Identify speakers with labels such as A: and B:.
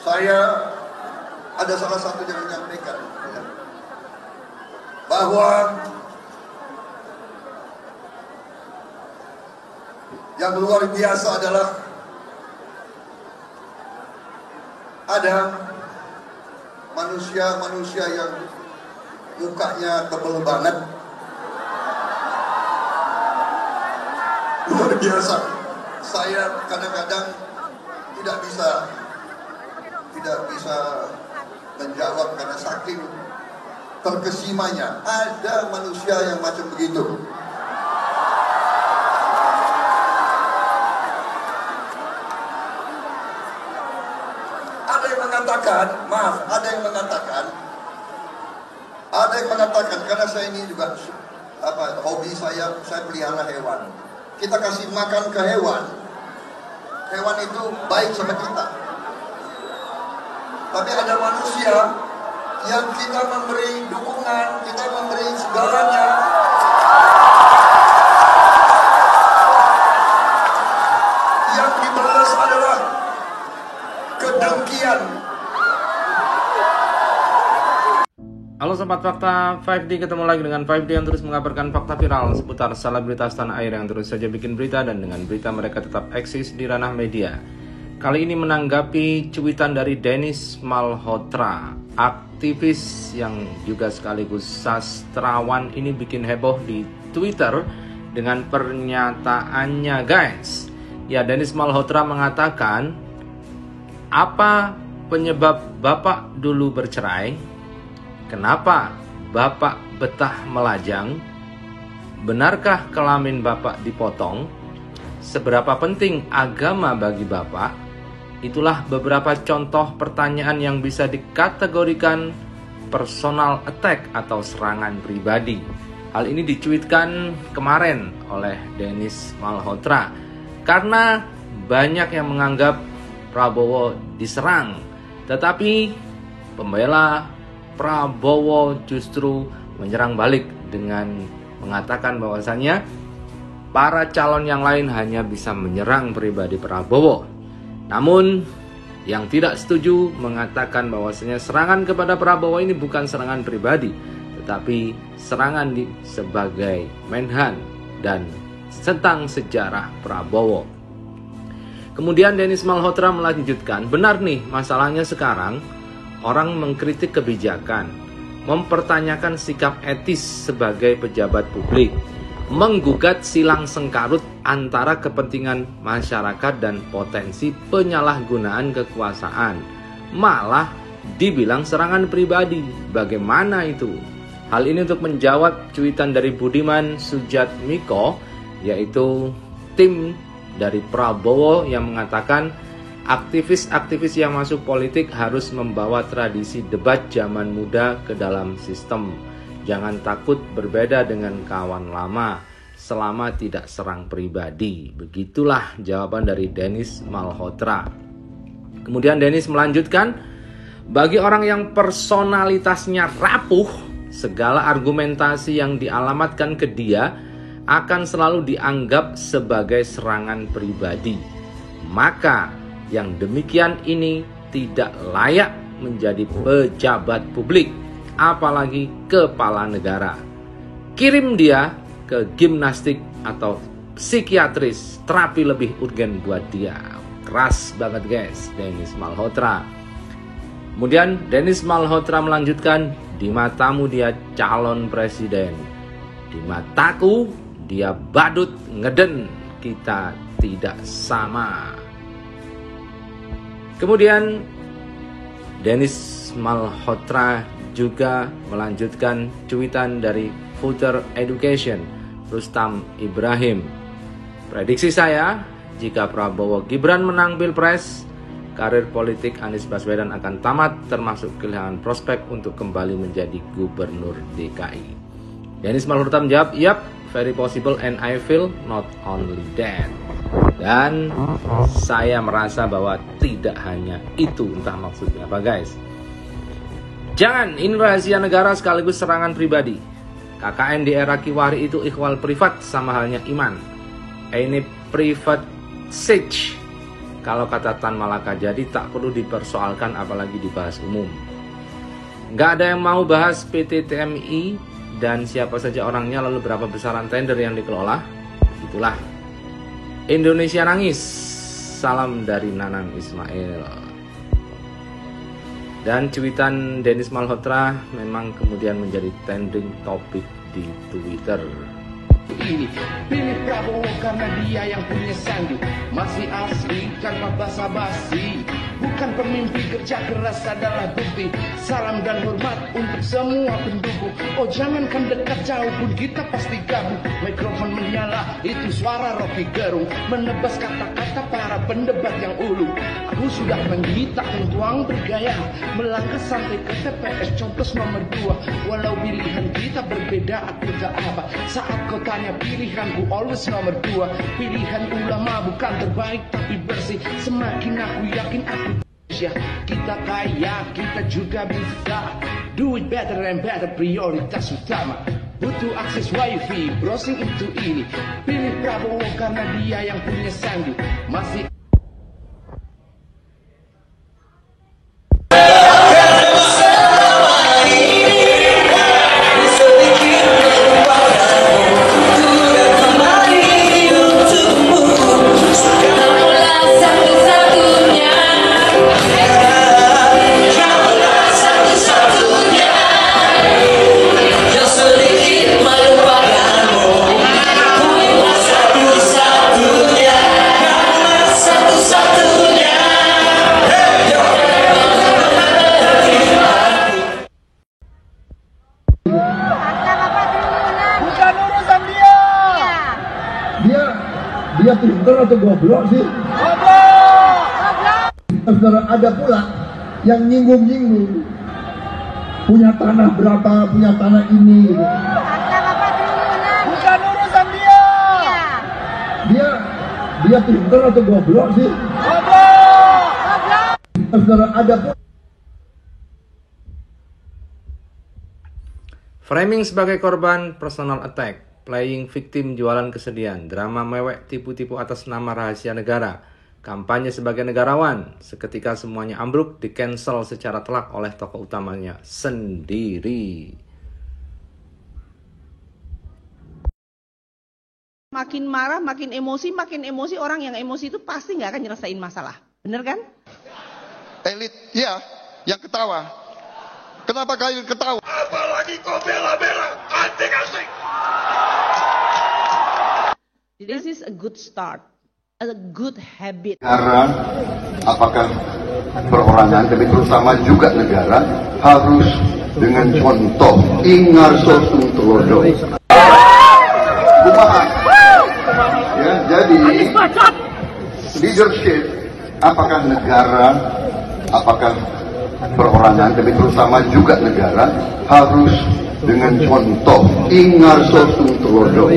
A: Saya ada salah satu yang menyampaikan ya, bahwa yang luar biasa adalah ada manusia-manusia yang mukanya tebal banget. Luar biasa. Saya kadang-kadang tidak bisa menjawab karena saking terkesimanya. Ada manusia yang macam begitu. Ada yang mengatakan karena saya ini juga hobi saya pelihara hewan. Kita kasih makan ke hewan itu baik sama kita. Tapi ada manusia yang kita memberi dukungan, kita memberi segalanya, yang dibalas adalah kedengkian.
B: Halo Sobat Fakta 5D, ketemu lagi dengan 5D yang terus mengabarkan fakta viral seputar selebritas tanah air yang terus saja bikin berita, dan dengan berita mereka tetap eksis di ranah media. Kali ini menanggapi cuitan dari Dennis Malhotra, aktivis yang juga sekaligus sastrawan ini bikin heboh di Twitter dengan pernyataannya guys. Ya, Dennis Malhotra mengatakan, apa penyebab Bapak dulu bercerai? Kenapa Bapak betah melajang? Benarkah kelamin Bapak dipotong? Seberapa penting agama bagi Bapak? Itulah beberapa contoh pertanyaan yang bisa dikategorikan personal attack atau serangan pribadi. Hal ini dicuitkan kemarin oleh Dennis Malhotra karena banyak yang menganggap Prabowo diserang, tetapi pembela Prabowo justru menyerang balik dengan mengatakan bahwasannya para calon yang lain hanya bisa menyerang pribadi Prabowo. Namun yang tidak setuju mengatakan bahwasannya serangan kepada Prabowo ini bukan serangan pribadi, tetapi serangan sebagai Menhan dan tentang sejarah Prabowo. Kemudian Dennis Malhotra melanjutkan, benar nih masalahnya sekarang orang mengkritik kebijakan, mempertanyakan sikap etis sebagai pejabat publik, menggugat silang sengkarut antara kepentingan masyarakat dan potensi penyalahgunaan kekuasaan. Malah dibilang serangan pribadi. Bagaimana itu? Hal ini untuk menjawab cuitan dari Budiman Sujatmiko, yaitu tim dari Prabowo yang mengatakan aktivis-aktivis yang masuk politik harus membawa tradisi debat zaman muda ke dalam sistem. Jangan takut berbeda dengan kawan lama selama tidak serang pribadi. Begitulah jawaban dari Dennis Malhotra. Kemudian Dennis melanjutkan, bagi orang yang personalitasnya rapuh, segala argumentasi yang dialamatkan ke dia akan selalu dianggap sebagai serangan pribadi. Maka yang demikian ini tidak layak menjadi pejabat publik, apalagi kepala negara. Kirim dia ke gimnastik atau psikiatris, terapi lebih urgen buat dia. Keras banget guys, Dennis Malhotra. Kemudian Dennis Malhotra melanjutkan, di matamu dia calon presiden, di mataku dia badut ngeden, kita tidak sama. Kemudian Dennis Malhotra juga melanjutkan cuitan dari Future Education Rustam Ibrahim. Prediksi saya, jika Prabowo Gibran menang Pilpres, karir politik Anies Baswedan akan tamat, termasuk kehilangan prospek untuk kembali menjadi gubernur DKI. Dennis Malhotra menjawab, yap, very possible and I feel not only that. Dan saya merasa bahwa tidak hanya itu, entah maksudnya apa guys. Jangan, ini rahasia negara sekaligus serangan pribadi. KKN di era Kiwari itu ikhwal privat sama halnya iman. Ini private siege. Kalau kata Tan Malaka jadi tak perlu dipersoalkan apalagi dibahas umum. Nggak ada yang mau bahas PT TMI dan siapa saja orangnya lalu berapa besaran tender yang dikelola. Itulah Indonesia nangis. Salam dari Nanang Ismail. Dan cuitan Dennis Malhotra memang kemudian menjadi trending topik di Twitter.
C: Ini pilih Prabowo karena dia yang punya sandi, masih asli tanpa basa-basi, bukan pemimpi, kerja keras adalah bukti. Salam dan hormat untuk semua pendukung. Oh jangankan dekat, jauh pun kita pasti gabung. Mikrofon menyala, itu suara Rocky Gerung, menebas kata-kata para pendebat yang ulu. Aku sudah menghitak tuang bergaya, melangkah sampai ke TPS coblos nomor 2. Walau pilihan kita berbeda, aku tak apa. Saat kau tanya pilihanku, always nomor 2. Pilihan ulama bukan terbaik tapi bersih. Semakin aku yakin aku kita kaya, kita juga bisa do it better and better, prioritas utama. Butuh akses wifi, browsing itu ini. Pilih Prabowo karena dia yang punya sandi, masih
A: dia pintar atau goblok sih? Saudara, ada pula yang nyinggung-nyinggung punya tanah berapa, punya tanah ini.
C: bukan urusan dia.
A: Dia pintar atau goblok sih? Saudara, ada pula
B: Framing sebagai korban personal attack, playing victim jualan kesedihan, drama mewek tipu-tipu atas nama rahasia negara, kampanye sebagai negarawan, seketika semuanya ambruk, di-cancel secara telak oleh tokoh utamanya sendiri.
D: Makin marah, makin emosi orang yang emosi itu pasti nggak akan nyelesain masalah. Bener kan?
A: elit, ya, yang ketawa. Kenapa kalian ketawa? Apalagi kau bela-bela anti-asing.
D: This is a good start, a good habit.
A: Negara, apakah perorangan, tapi terutama juga negara, harus dengan contoh ingarso sung telodo. Kumaha. Ya, jadi leadership, apakah negara, apakah perorangan, tapi terutama juga negara, harus dengan contoh ingarso sung telodo.